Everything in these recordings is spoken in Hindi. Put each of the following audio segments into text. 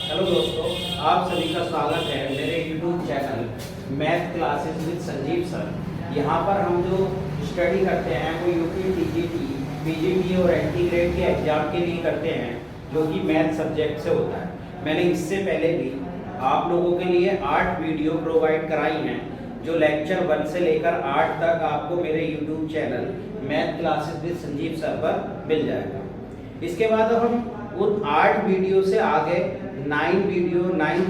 हेलो दोस्तों, आप सभी का स्वागत है मेरे YouTube channel math classes with Sanjeev sir. यहाँ पर हम जो स्टडी करते हैं वो यूपी, टीजीटी, पीजीटी और एंटी ग्रेड के एग्जाम के लिए करते हैं, जो कि मैथ सब्जेक्ट से होता है। मैंने इससे पहले भी आप लोगों के लिए 8 वीडियो प्रोवाइड कराई हैं, जो लेक्चर 1 से लेकर 8 तक आपको मेरे YouTube channel math classes with Sanjeev sir पर मिल जाएगा। इसके बाद अब हम उन 8 वीडियो से आगे 9th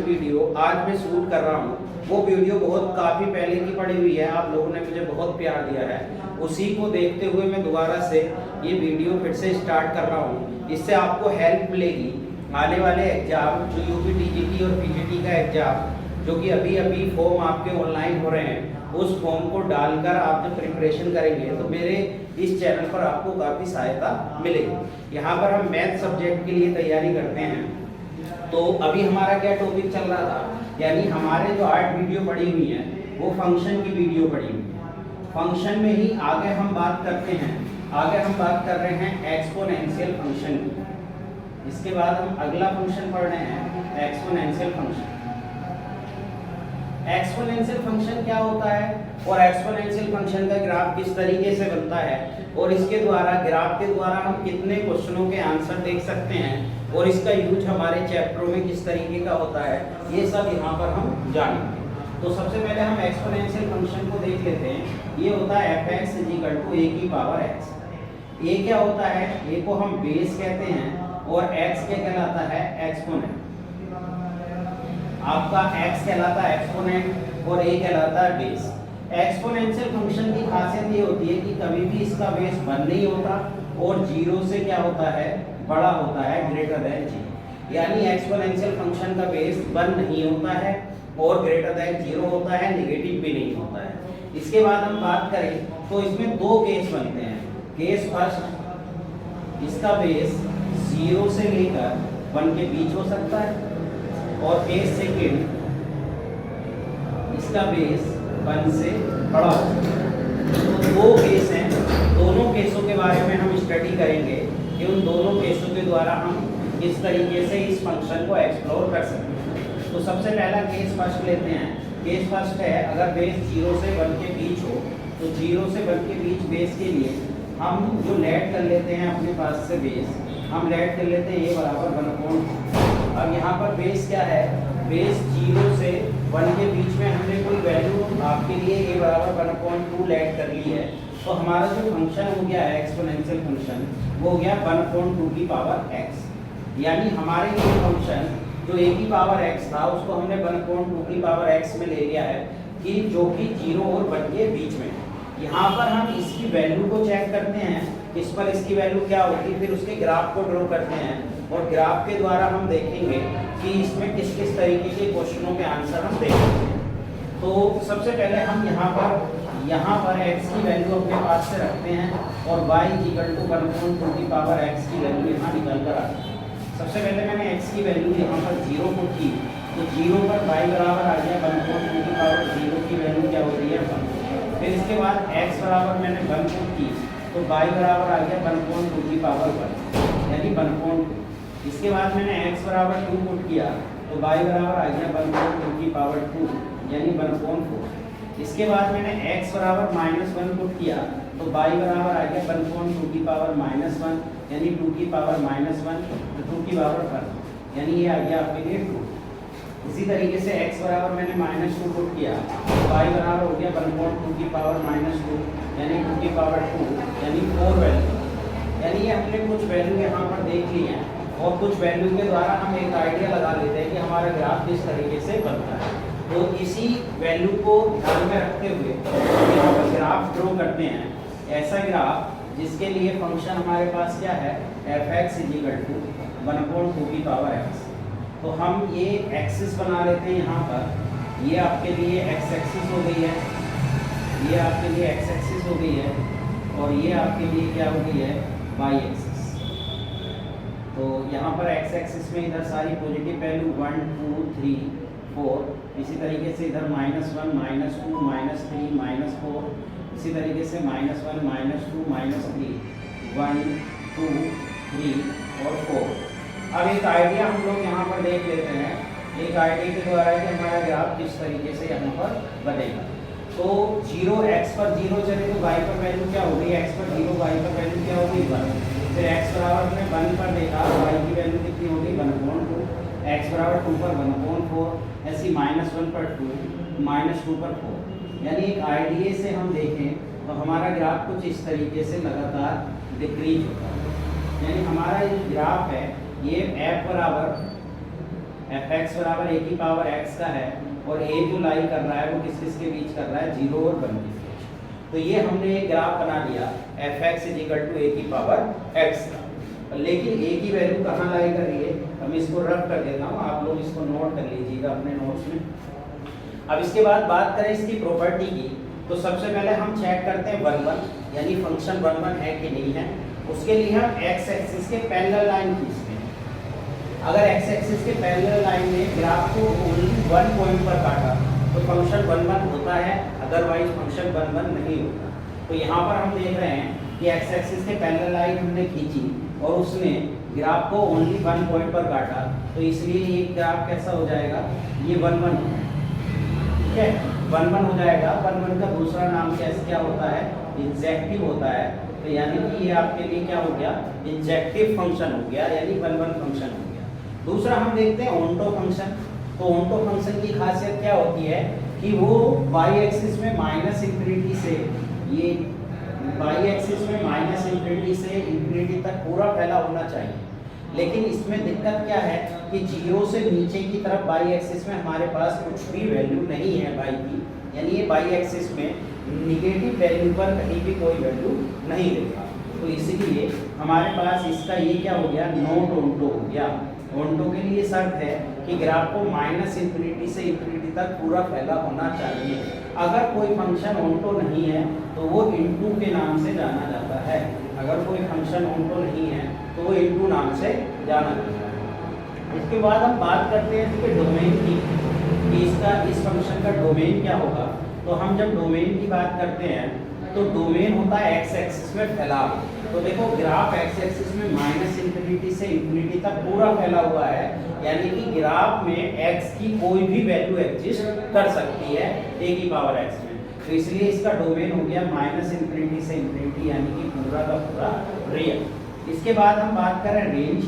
वीडियो आज मैं शूट कर रहा हूँ। वो वीडियो बहुत काफ़ी पहले की पड़ी हुई है, आप लोगों ने मुझे बहुत प्यार दिया है। उसी को देखते हुए मैं दोबारा से ये वीडियो फिर से स्टार्ट कर रहा हूँ। इससे आपको हेल्प मिलेगी आने वाले एग्जाम, जो यूपी, टीजीटी और पीजीटी का एग्जाम, जो कि अभी फॉर्म आपके ऑनलाइन हो रहे हैं, उस फॉर्म को डालकर आप जब प्रिपरेशन करेंगे तो मेरे इस चैनल पर आपको काफ़ी सहायता मिलेगी। यहाँ पर हम मैथ सब्जेक्ट के लिए तैयारी करते हैं। तो अभी हमारा क्या टॉपिक चल रहा था, यानी हमारे जो 8 वीडियो पड़ी हुई हैं वो फंक्शन की वीडियो पड़ी हुई है। फंक्शन में ही आगे हम बात करते हैं, आगे हम बात कर रहे हैं एक्सपोनेंशियल फंक्शन की। इसके बाद हम अगला फंक्शन पढ़ रहे हैं एक्सपोनेंशियल फंक्शन। एक्सपोनेंशियल फंक्शन क्या होता है और एक्सपोनेंशियल फंक्शन का ग्राफ किस तरीके से बनता है, और इसके द्वारा ग्राफ के द्वारा हम कितने क्वेश्चनों के आंसर देख सकते हैं, और इसका यूज हमारे चैप्टरों में किस तरीके का होता है, ये सब यहाँ पर हम जानेंगे। तो सबसे पहले हम एक्सपोनेंशियल फंक्शन को देख लेते हैं। ये होता है fx = a की पावर x। a क्या होता है, a को हम बेस कहते हैं और x क्या कहलाता है, एक्सपोनेंट। आपका x कहलाता है एक्सपोनेंट और a कहलाता है बेस। एक्सपोनेंशियल फंक्शन की खासियत ये होती है कि कभी भी इसका बेस 1 नहीं होता और 0 से क्या होता है, बड़ा होता है, ग्रेटर देन 0। यानी एक्सपोनेंशियल फंक्शन का बेस 1 नहीं होता है और ग्रेटर देन 0 होता है, नेगेटिव भी नहीं होता है। इसके बाद हम बात करें तो इसमें 2 केस बनते हैं। केस फर्स्ट, इसका बेस 0 से लेकर 1 के बीच हो सकता है, और केस सेकेंड, इसका बेस 1 से बड़ा हो सकता है। तो 2 केस हैं, दोनों केसों के बारे में हम स्टडी करेंगे कि उन दोनों केसों के द्वारा हम किस तरीके से इस फंक्शन को एक्सप्लोर कर सकते हैं। तो सबसे पहला केस फर्स्ट लेते हैं। केस फर्स्ट है, अगर बेस 0 से 1 के बीच हो, तो 0 से 1 के बीच बेस के लिए हम जो लेट कर लेते हैं अपने पास से बेस, हम लेट कर लेते हैं a = 1/2। अब यहाँ पर बेस क्या है, बेस 0 से 1 के बीच में हमने कोई वैल्यू आपके लिए a = 1/2 लेट कर ली है। तो हमारा जो फंक्शन हो गया है एक्सपोनेंशियल फंक्शन, वो हो गया 1/2 की पावर x। यानी हमारे लिए फंक्शन जो a की पावर x था, उसको हमने 1/2 की पावर x में ले लिया है, कि जो कि 0 और 1 के बीच में। यहाँ पर हम इसकी वैल्यू को चेक करते हैं, इस पर इसकी वैल्यू क्या होगी, फिर उसके ग्राफ को ड्रॉ करते हैं, और ग्राफ के द्वारा हम देखेंगे कि इसमें किस किस तरीके के क्वेश्चनों के आंसर हम देखेंगे। तो सबसे पहले हम यहाँ पर x की वैल्यू अपने पास से रखते हैं और y = 1/2 की पावर x की वैल्यू यहाँ निकल कर आती है। सबसे पहले मैंने x की वैल्यू यहाँ पर 0 पुट की, तो 0 पर y बराबर आ गया 1/2 की पावर 0 की वैल्यू क्या हो रही है, 1। फिर इसके बाद x बराबर मैंने 1 पुट की, तो y बराबर आ गया 1/2 की पावर 1, यानी 1/2। इसके बाद मैंने x बराबर 2 पुट किया, तो y बराबर आ गया 1/2 की पावर 2, यानी 1/4। इसके बाद मैंने x बराबर -1 पुट किया, तो y बराबर आ गया 1/2 की पावर -1, यानी 2 की पावर -1, तो 2 की पावर 1, यानी ये आ गया आपके लिए 2। इसी तरीके से x बराबर मैंने -2 पुट किया, तो y बराबर हो गया 1/2 की पावर -2, यानी 2 की पावर 2, यानी 4 वैल्यू। यानी ये हमने कुछ वैल्यू यहाँ पर देख ली है, और कुछ वैल्यू के द्वारा हम एक आइडिया लगा लेते हैं कि हमारा ग्राफ किस तरीके से बनता है। तो इसी वैल्यू को ध्यान में रखते हुए यहाँ पर ग्राफ ड्रॉ करते हैं, ऐसा ग्राफ जिसके लिए फंक्शन हमारे पास क्या है, fx = 1/2 की पावर x। तो हम ये एक्सिस बना लेते हैं यहाँ पर। ये आपके लिए x एक्सिस हो गई है, ये आपके लिए x एक्सिस हो गई है, और ये आपके लिए क्या हो गई है, y एक्सिस। तो यहाँ पर x एक्सिस में इधर सारी पॉजिटिव वैल्यू 1 2 3 4, इसी तरीके से इधर -1 -2 -3 -4, इसी तरीके से -1 -2 -3 1 2 3 और 4। अब एक आइडिया हम लोग यहाँ पर देख लेते हैं, एक आइडिया के द्वारा कि हमारा ग्राफ किस तरीके से यहाँ पर बनेगा। तो 0 x पर 0 चले तो y पर वैल्यू क्या होगी, x पर 0 y पर वैल्यू क्या होगी 1। फिर x बराबर में 1 पर देखा, y की वैल्यू कितनी होगी 1/2, x बराबर 2 पर 1/4, ऐसी -1 पर 2, -2 पर 4। यानी एक आइडिया से हम देखें तो हमारा ग्राफ कुछ इस तरीके से लगातार डिक्रीज होता है। यानी हमारा ये ग्राफ है, ये f बराबर fx बराबर a की पावर x का है, और a जो लाई कर रहा है वो किस किस के बीच कर रहा है, 0 और 1 के बीच। तो ये हमने एक ग्राफ बना लिया fx = a की पावर x का। लेकिन a की वैल्यू कहाँ लाई कर रही है, हम इसको रफ कर देता हूँ, आप लोग इसको नोट कर लीजिएगा अपने नोट्स में। अब इसके बाद बात करें इसकी प्रॉपर्टी की, तो सबसे पहले हम चेक करते हैं 1 यानी फंक्शन 1 है कि नहीं है। उसके लिए हम x एक्सिस के पैरेलल लाइन खींचते हैं। अगर x एक्सिस के पैरेलल लाइन में ग्राफ को ओनली 1 पॉइंट पर काटा तो फंक्शन 1 होता है, अदरवाइज फंक्शन 1 नहीं होता। तो यहाँ पर हम देख रहे हैं कि x एक्सिस के पैरेलल लाइन हमने खींची और उसने ग्राफ को ओनली 1 पॉइंट पर काटा, तो इसलिए ये ग्राफ कैसा हो जाएगा, ये 1 ठीक है, 1 हो जाएगा। 1 का दूसरा नाम क्या होता है, इंजेक्टिव होता है। तो यानी कि ये आपके लिए क्या हो गया, इंजेक्टिव फंक्शन हो गया, यानी 1 फंक्शन हो गया। दूसरा हम देखते हैं ओंटो फंक्शन। तो ओंटो फंक्शन की खासियत क्या होती है कि वो वाई एक्सिस में -∞ से, ये वाई एक्सिस में -∞ से ∞ तक पूरा फैला होना चाहिए। लेकिन इसमें दिक्कत क्या है कि 0 से नीचे की तरफ वाई एक्सिस में हमारे पास कुछ भी वैल्यू नहीं है वाई की, यानी ये वाई एक्सिस में निगेटिव वैल्यू पर कहीं भी कोई वैल्यू नहीं देगा। तो इसलिए हमारे पास इसका ये क्या हो गया, नॉट ओंटो हो गया। ओंटो के लिए शर्त है कि ग्राफ को -∞ से ∞ तक पूरा फैला होना चाहिए। अगर कोई फंक्शन ओंटो नहीं है तो वो इनटू के नाम से जाना जाता है। अगर कोई फंक्शन ओंटो नहीं है तो वो इनटू नाम से जाना जाता है। इसके बाद हम बात करते हैं इसके डोमेन की, कि इसका इस फंक्शन का डोमेन क्या होगा। तो हम जब डोमेन की बात करते हैं तो डोमेन होता है x एक्सिस में फैलाव। तो देखो ग्राफ x एक्सिस में -∞ से ∞ तक पूरा फैला हुआ है, यानी कि ग्राफ में x की कोई भी वैल्यू एग्जिस्ट कर सकती है a की पावर x में। तो इसलिए इसका डोमेन हो गया -∞ से ∞, यानी कि पूरा का पूरा रियल। इसके बाद हम बात करें रेंज।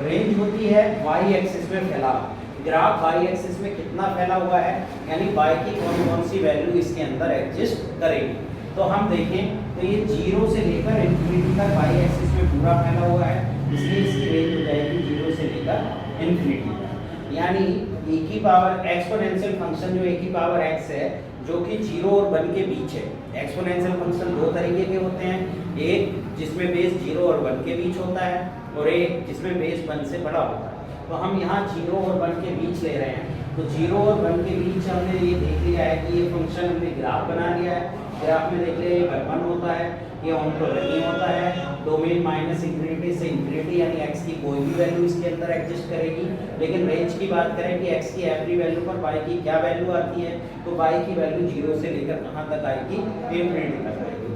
रेंज होती है y एक्सिस में फैलाव। ग्राफ y एक्सिस में कितना फैला हुआ है, यानी y की कौन सी वैल्यू इसके अंदर एग्जिस्ट करेगी। तो हम देखें तो ये 0 से लेकर ∞ तक y एक्सिस में पूरा फैला हुआ है, इसलिए इसकी रेंज हो जाएगी 0 से लेकर ∞। यानी e की पावर एक्सपोनेंशियल फंक्शन जो a की पावर x है, जो कि 0 और 1 के बीच है। एक्सपोनेंशियल फंक्शन दो तरीके के होते हैं, एक जिसमें बेस 0 और 1 के बीच होता है और एक जिसमें बेस 1 से बड़ा होता है। तो हम यहाँ 0 और 1 के बीच ले रहे हैं। तो 0 और 1 के बीच हमने ये देख लिया है कि ये फंक्शन हमने ग्राफ बना लिया है। ग्राफ में देख लिया ये 1 होता है, ये ओंटो नहीं होता है। डोमेन -∞ से ∞, यानी x की कोई भी वैल्यू इसके अंदर एग्जिस्ट करेगी। लेकिन रेंज की बात करें कि x की एवरी वैल्यू पर y की क्या वैल्यू आती है, तो y की वैल्यू 0 से लेकर कहाँ तक आएगी, ∞ तक आएगी,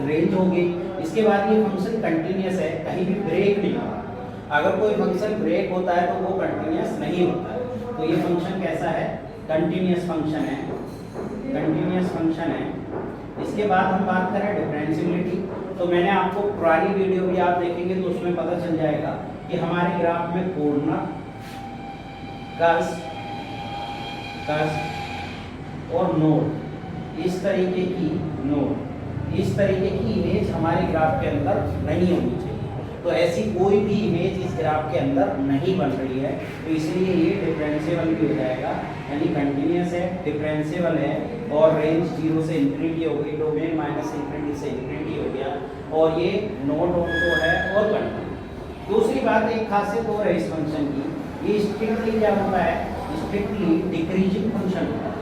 रेंज होगी। इसके बाद ये फंक्शन कंटिन्यूअस है, कहीं भी ब्रेक नहीं होगा। अगर कोई फंक्शन ब्रेक होता है तो वो कंटिन्यूअस नहीं होता है। तो ये फंक्शन कैसा है, कंटिन्यूअस फंक्शन है, कंटिन्यूअस फंक्शन है। इसके बाद हम बात करें डिफरेंशिएबिलिटी। तो मैंने आपको पुरानी वीडियो भी आप देखेंगे तो उसमें पता चल जाएगा कि हमारे ग्राफ में कॉर्नर, कर्व और नोड, इस तरीके की इमेज हमारे ग्राफ के अंदर नहीं होनी चाहिए। तो ऐसी कोई भी इमेज इस ग्राफ के अंदर नहीं बन रही है, तो इसलिए ये डिफरेंशिएबल भी हो जाएगा, यानी कंटिन्यूअस है, डिफरेंशिएबल है और रेंज 0 से ∞ हो गई, डोमेन -∞ से ∞ हो गया और ये नॉट ओंटो है और कंटिन्यूअस। दूसरी बात, एक खासियत और है इस फंक्शन की, ये स्ट्रिक्टली क्या होता है, स्ट्रिक्टली डिक्रीजिंग फंक्शन होता है।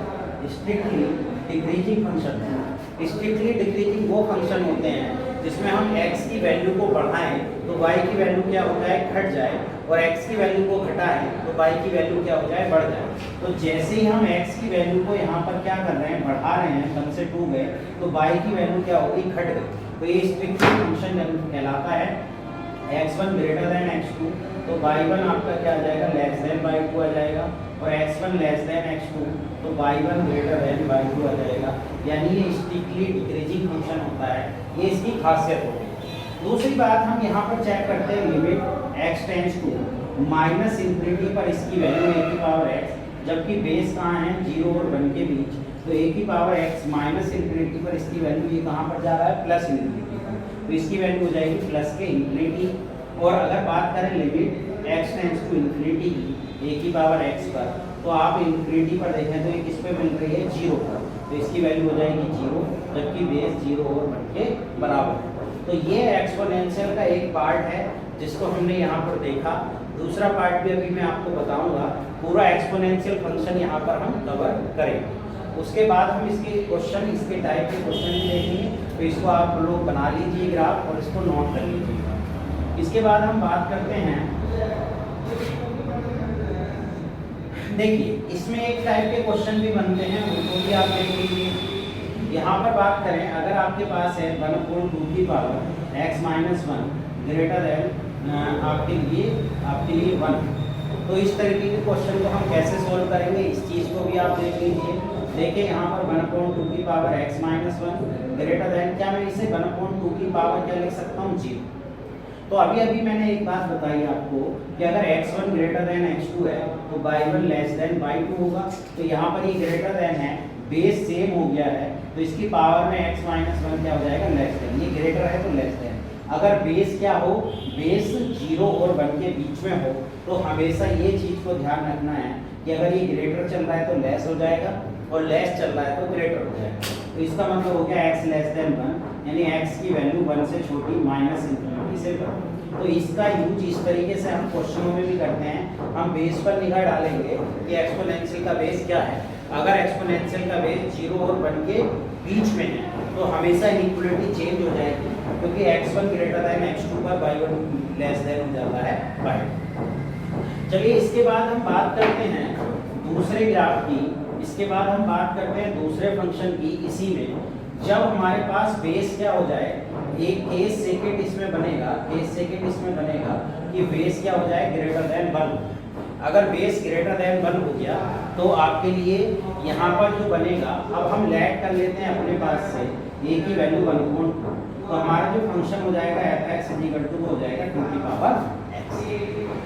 स्ट्रिक्टली डिक्रीजिंग फंक्शन है। स्ट्रिक्टली डिक्रीजिंग वो फंक्शन होते हैं जिसमें हम x की वैल्यू को बढ़ाएं तो y की वैल्यू क्या हो जाए, घट जाए, और x की वैल्यू को घटाएं तो y की वैल्यू क्या हो जाए, बढ़ जाए। तो जैसे ही हम x की वैल्यू को यहाँ पर क्या कर रहे हैं, बढ़ा रहे हैं, 1 से 2 गए, तो y की वैल्यू क्या होगी, घट गई। तो ये स्ट्रिक्टली फंक्शन कहलाता है x1 > x2 तो y1 आपका क्या आ जाएगा, लेस देन y2 आ जाएगा, और x1 लेस देन x2, तो y1 ग्रेटर देन y2 आ जाएगा। यानी ये स्ट्रिक्टली डिक्रीजिंग फंक्शन होता है, ये इसकी खासियत होगी। दूसरी बात हम यहाँ पर चेक करते हैं, limit x tends to minus infinity पर इसकी वैल्यू a की पावर x, जबकि बेस कहाँ है 0 और 1 के बीच, तो a की पावर x माइनस इन्फिनिटी पर इसकी वैल्यू ये कहाँ पर जा रहा है, प्लस इन्फिनिटी पर, तो इसकी वैल्यू हो जाएगी प्लस के इन्फिनिटी। और अगर बात करें limit x tends to infinity की a की पावर x पर, तो आप इन्फिनिटी पर देखें तो ये किस पे मिल रही है, 0 पर, तो इसकी वैल्यू हो जाएगी 0, जबकि बेस 0 और 1 के बराबर। तो ये एक्सपोनेंशियल का एक पार्ट है जिसको हमने यहाँ पर देखा। दूसरा पार्ट भी अभी मैं आपको बताऊंगा, पूरा एक्सपोनेंशियल फंक्शन यहाँ पर हम कवर करेंगे। उसके बाद हम इसके क्वेश्चन, इसके टाइप के क्वेश्चन भी देखेंगे, तो इसको आप लोग बना लीजिए ग्राफ और इसको नोट कर लीजिएगा। इसके बाद हम बात करते हैं, देखिए इसमें एक टाइप के क्वेश्चन भी बनते हैं, उनको भी आप देख लीजिए। यहाँ पर बात करें, अगर आपके पास है 1/2 की power x minus 1 greater than आपके लिए 1, तो इस तरीके के क्वेश्चन को हम कैसे सोल्व करेंगे, इस चीज़ को भी आप देख लीजिए। देखिए यहाँ पर 1/2 की power x minus 1 greater than, क्या मैं इसे 1/2 की पावर क्या लिख सकता हूँ, 0। तो अभी मैंने एक बात बताई आपको कि अगर x1 ग्रेटर देन x2 है तो y1 लेस देन y2 होगा। तो यहाँ पर ये ग्रेटर देन है, बेस सेम हो गया है, तो इसकी पावर में x माइनस 1 क्या हो जाएगा, लेस देन, ये ग्रेटर है तो लेस देन। अगर बेस क्या हो, बेस 0 और 1 के बीच में हो, तो हमेशा ये चीज़ को ध्यान रखना है कि अगर ये ग्रेटर चल रहा है तो लेस हो जाएगा, और लेस चल रहा है तो ग्रेटर हो जाएगा। तो इसका मतलब हो गया x लेस देन 1, यानी x की वैल्यू 1 से छोटी, माइनस इन्फिनिटी से बड़ी। तो इसका यूज इस तरीके से हम क्वेश्चनों में भी करते हैं। हम बेस पर निगाह डालेंगे कि एक्सपोनेंशियल का बेस क्या है। अगर एक्सपोनेंशियल का बेस 0 और 1 के बीच में है तो हमेशा इनइक्वालिटी चेंज हो जाएगी, क्योंकि x1 ग्रेटर देन x2 पर y1 लेस देन हो जाता है y2। चलिए इसके बाद हम बात करते हैं दूसरे ग्राफ की, इसके बाद हम बात करते हैं दूसरे फंक्शन की। इसी में जब हमारे पास बेस क्या हो जाए, एक केस सेकंड इसमें बनेगा, केस सेकंड इसमें बनेगा कि बेस क्या हो जाए, ग्रेटर देन 1। अगर बेस ग्रेटर देन 1 हो गया तो आपके लिए यहाँ पर जो बनेगा, अब हम लैग कर लेते हैं अपने पास से a की वैल्यू 1/2, तो हमारा जो फंक्शन हो जाएगा f(x) हो जाएगा 2 की पावर x।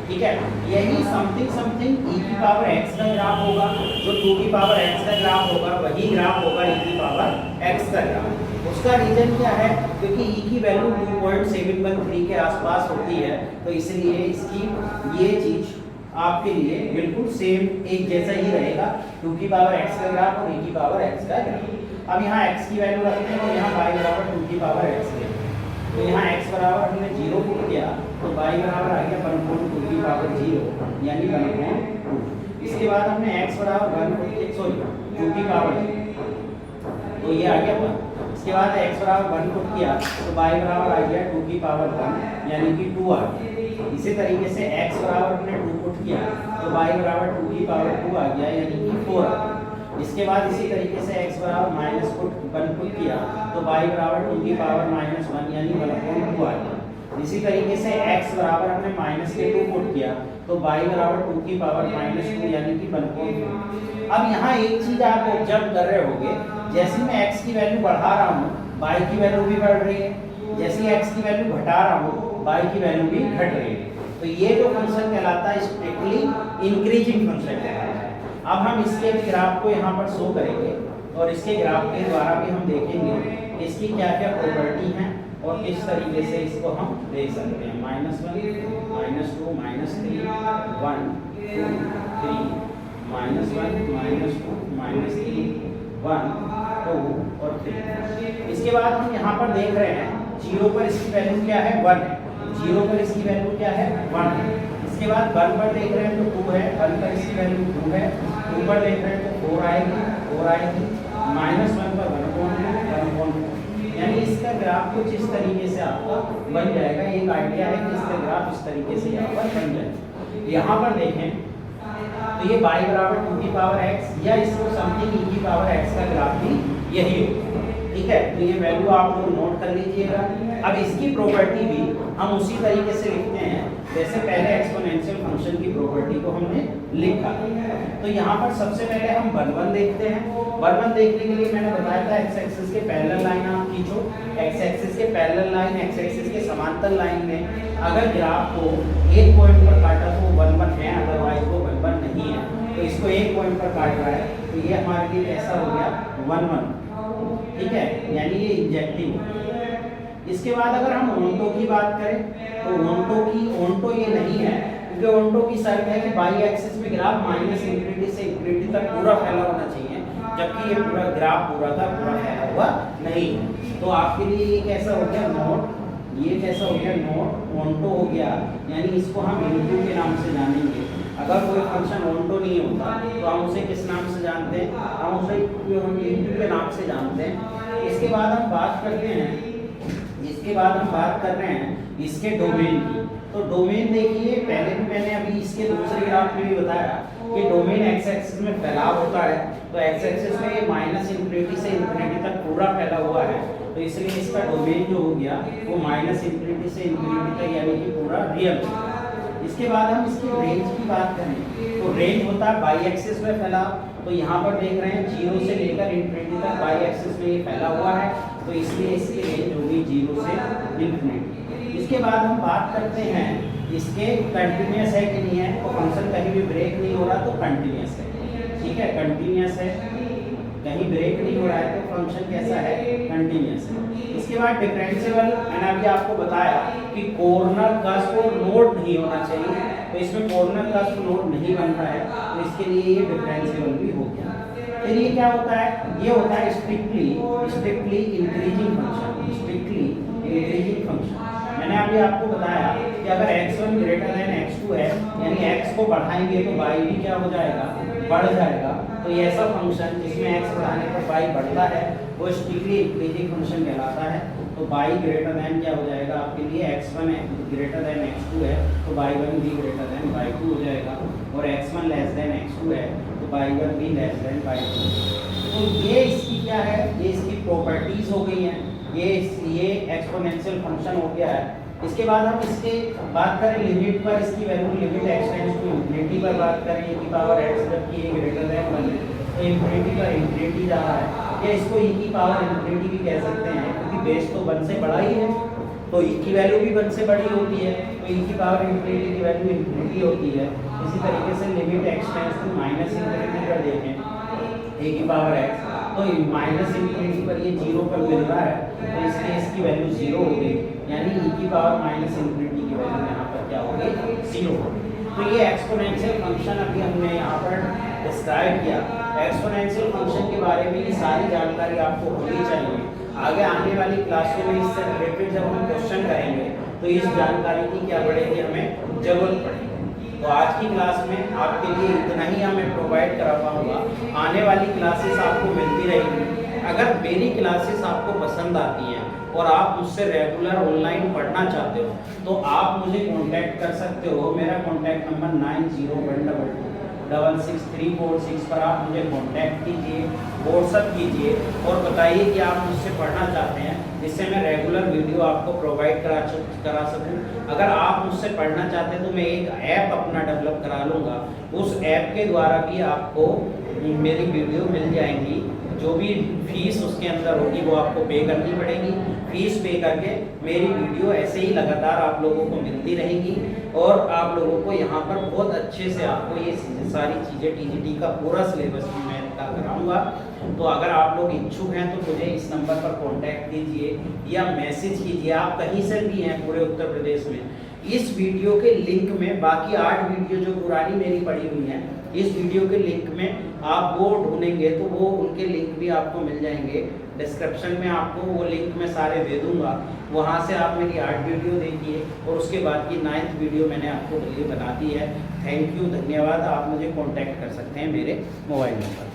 ठीक है, यही समथिंग e की पावर x का ग्राफ होगा, जो 2 की पावर x का ग्राफ होगा वही ग्राफ होगा e की पावर x का ग्राफ। उसका रीजन क्या है, क्योंकि e की वैल्यू 2.713 के आसपास होती है, तो इसलिए इसकी ये चीज आपके लिए बिल्कुल सेम एक जैसा ही रहेगा, 2 की पावर x का ग्राफ और e की पावर x का ग्राफ। अब यहाँ x की वैल्यू रखते हैं, तो यहाँ y बराबर 2 की पावर x है, तो यहाँ x बराबर हमने 0 पुट किया तो y बराबर आ गया 1/2 की पावर 0, यानी 1/2। इसके बाद हमने x बराबर 2 की पावर 0, तो ये आ गया 1। इसके बाद x बराबर 1 पुट किया तो y बराबर आ गया 2 की पावर 1, यानी कि 2 आ गया। इसी तरीके से x बराबर हमने 2 पुट किया तो y बराबर 2 की पावर 2 आ गया, यानी कि 4 आ गया। इसके बाद इसी तरीके से x बराबर -1 पुट किया तो y बराबर 2 की पावर -1, यानी 1/2 आ गया। इसी तरीके से x बराबर हमने -2 पुट किया तो y बराबर 2 की पावर -2, यानी कि 1/2। अब यहाँ एक चीज आप ऑब्जर्व कर रहे होंगे, जैसे मैं x की वैल्यू बढ़ा रहा हूँ y की वैल्यू भी बढ़ रही है, जैसे x की वैल्यू घटा रहा हूँ y की वैल्यू भी घट रही है। तो ये जो फंक्शन कहलाता है स्ट्रिक्टली इंक्रीजिंग फंक्शन कहलाता है। अब हम इसके ग्राफ को यहाँ पर शो करेंगे और इसके ग्राफ के द्वारा भी हम देखेंगे इसकी क्या क्या प्रॉपर्टी हैं और किस तरीके से इसको हम देख सकते हैं। -1 -2 -3 1 2 3 -1 -2 -3 1 2 और 3। इसके बाद हम यहाँ पर देख रहे हैं 0 पर इसकी वैल्यू क्या है, 1 है। 0 पर इसकी वैल्यू क्या है, 1 है। इसके बाद 1 पर देख रहे हैं तो 2 है, 1 पर इसकी वैल्यू 2 है। 2 पर देख रहे हैं तो 4 आएगी, 4 आएगी। -1 पर 1/2, यानी इसका ग्राफ कुछ इस तरीके से आपका बन जाएगा। एक आइडिया है कि इसका ग्राफ इस तरीके से यहाँ पर बन जाएगा। यहाँ पर देखें तो ये y बराबर 2 की पावर x या इसको समथिंग e की पावर x का ग्राफ भी यही होगा। ठीक है, तो ये वैल्यू आप लोग नोट कर लीजिएगा। अब इसकी प्रॉपर्टी भी हम उसी तरीके से लिखते हैं जैसे पहले एक्सपोनेंशियल फंक्शन की प्रॉपर्टी को हमने लिखा। तो यहाँ पर सबसे पहले हम 1 देखते हैं। 1 देखने के लिए मैंने बताया था एक्स एक्सिस के पैरेलल लाइन आप खींचो। एक्स एक्सिस के पैरेलल लाइन एक्स एक्सिस के समांतर लाइन में अगर ग्राफ को एक पॉइंट पर काटा तो वो 1 है, अदरवाइज वो 1 नहीं है। तो इसको एक पॉइंट पर काट रहा है तो ये हमारे लिए कैसा हो गया 1, ठीक है, यानी ये इंजेक्टिव। इसके बाद अगर हम ओंटो की बात करें तो ओंटो ये नहीं है, क्योंकि ओंटो की शर्त है कि बाई एक्सिस में ग्राफ -∞ से ∞ तक पूरा फैला होना चाहिए, जबकि ये पूरा ग्राफ पूरा फैला हुआ नहीं। तो आपके लिए ये कैसा हो गया नोट, ये कैसा हो गया नोट ओंटो हो गया, यानी इसको हम इनटू के नाम से जानेंगे। अगर कोई फंक्शन ओंटो नहीं होता तो हम उसे किस नाम से जानते हैं, हम उसे इनटू के नाम से जानते हैं। इसके बाद हम बात करते हैं, कर रहे हैं इसके डोमेन की। तो डोमेन देखिए, पहले भी मैंने अभी इसके दूसरे ग्राफ में भी बताया कि डोमेन एक्स एक्सिस में फैलाव होता है। तो एक्स एक्सिस में ये -∞ से ∞ तक पूरा फैला हुआ है, तो इसलिए इसका डोमेन जो हो गया वो -∞ से ∞ तक, यानी कि पूरा रियल। इसके बाद हम इसकी रेंज की बात करें तो रेंज होता है बाई एक्सिस में फैला। तो यहाँ पर देख रहे हैं 0 से लेकर ∞ तक बाई एक्सिस में ये फैला हुआ है, तो इसलिए इसकी रेंज होगी 0 से ∞। इसके बाद हम बात करते हैं इसके कंटिन्यूअस है कि नहीं है। तो फंक्शन कहीं भी ब्रेक नहीं हो रहा तो कंटिन्यूअस है, ठीक है, कंटिन्यूअस है, कहीं ब्रेक नहीं हो रहा है तो फंक्शन कैसा है कंटिन्यूअस है। इसके बाद डिफरेंशिएबल, मैंने अभी आपको बताया कि कॉर्नर कस्प और नोड नहीं होना चाहिए, तो इसमें कॉर्नर कस्प नोड नहीं बनता है, तो इसके लिए ये डिफरेंशिएबल भी हो गया। फिर ये क्या होता है, ये होता है स्ट्रिक्टली इंक्रीजिंग फंक्शन। मैंने अभी आपको बताया कि अगर x1 ग्रेटर देन x2 है, यानी x को बढ़ाएंगे तो y भी क्या हो जाएगा, बढ़ जाएगा। तो ये ऐसा फंक्शन जिसमें x बढ़ाने पर y बढ़ता है वो स्ट्रिक्टली इंक्रीजिंग फंक्शन कहलाता है। तो y ग्रेटर देन क्या हो जाएगा आपके लिए, x1 ग्रेटर देन x2 है तो y1 भी ग्रेटर देन y2 हो जाएगा, और x1 लेस देन x2 है तो y1 भी लेस देन y2। तो ये इसकी क्या है, ये इसकी प्रॉपर्टीज हो गई हैं, ये एक्सपोनेंशियल फंक्शन हो गया है। इसके बाद हम इसके बात करें लिमिट पर, इसकी value limit x tends to infinity पर बात करें e की पावर x, जबकि ये ग्रेटर देन 1 है तो इंफिनिटी पर इंफिनिटी जा रहा है, या इसको e की पावर इंफिनिटी भी कह सकते हैं, क्योंकि बेस तो 1 से बड़ा ही है, तो e की वैल्यू भी 1 से बड़ी होती है, तो e की पावर इंफिनिटी की वैल्यू इंफिनिटी होती है। इसी तरीके से लिमिट x टेंड्स टू -∞ पर देखें a की पावर x, तो -∞ पर ये 0 पर मिल रहा है, तो इसलिए इसकी वैल्यू 0 हो गई, यानी e की पावर -∞ की वैल्यू यहाँ पर क्या हो गई 0 हो गई। तो ये एक्सपोनेंशियल फंक्शन अभी हमने यहाँ पर डिस्क्राइब किया। एक्सपोनेंशियल फंक्शन के बारे में ये सारी जानकारी आपको होनी चाहिए। आगे आने वाली क्लासों में इससे रिलेटेड जब हम क्वेश्चन करेंगे तो इस जानकारी की क्या पड़ेगी, हमें जरूरत पड़ेगी। तो आज की क्लास में आपके लिए इतना ही मैं प्रोवाइड करा पाऊंगा, आने वाली क्लासेस आपको मिलती रहेंगी। अगर मेरी क्लासेस आपको पसंद आती हैं और आप मुझसे रेगुलर ऑनलाइन पढ़ना चाहते हो तो आप मुझे कांटेक्ट कर सकते हो। मेरा कांटेक्ट नंबर 9012226646 पर आप मुझे कांटेक्ट कीजिए, व्हाट्सअप कीजिए और बताइए कि आप मुझसे पढ़ना चाहते हैं, जिससे मैं रेगुलर वीडियो आपको प्रोवाइड करा सकूं। अगर आप मुझसे पढ़ना चाहते हैं तो मैं एक ऐप अपना डेवलप करा लूँगा, उस ऐप के द्वारा भी आपको मेरी वीडियो मिल जाएंगी। जो भी फीस उसके अंदर होगी वो आपको पे करनी पड़ेगी। फीस पे करके मेरी वीडियो ऐसे ही लगातार आप लोगों को मिलती रहेगी और आप लोगों को यहाँ पर बहुत अच्छे से आपको ये सारी चीज़ें TGT का पूरा सिलेबस मैं कराऊंगा। तो अगर आप लोग इच्छुक हैं तो मुझे इस नंबर पर कांटेक्ट कीजिए या मैसेज कीजिए। आप कहीं से भी हैं पूरे उत्तर प्रदेश में, इस वीडियो के लिंक में बाकी 8 वीडियो जो पुरानी मेरी पड़ी हुई हैं, इस वीडियो के लिंक में आप वो ढूंढेंगे तो वो उनके लिंक भी आपको मिल जाएंगे। डिस्क्रिप्शन में आपको वो लिंक मैं सारे दे दूंगा, वहाँ से आप मेरी 8 वीडियो देखिए और उसके बाद की 9th वीडियो मैंने आपको लिए बना दी है। थैंक यू, धन्यवाद। आप मुझे कॉन्टैक्ट कर सकते हैं मेरे मोबाइल नंबर।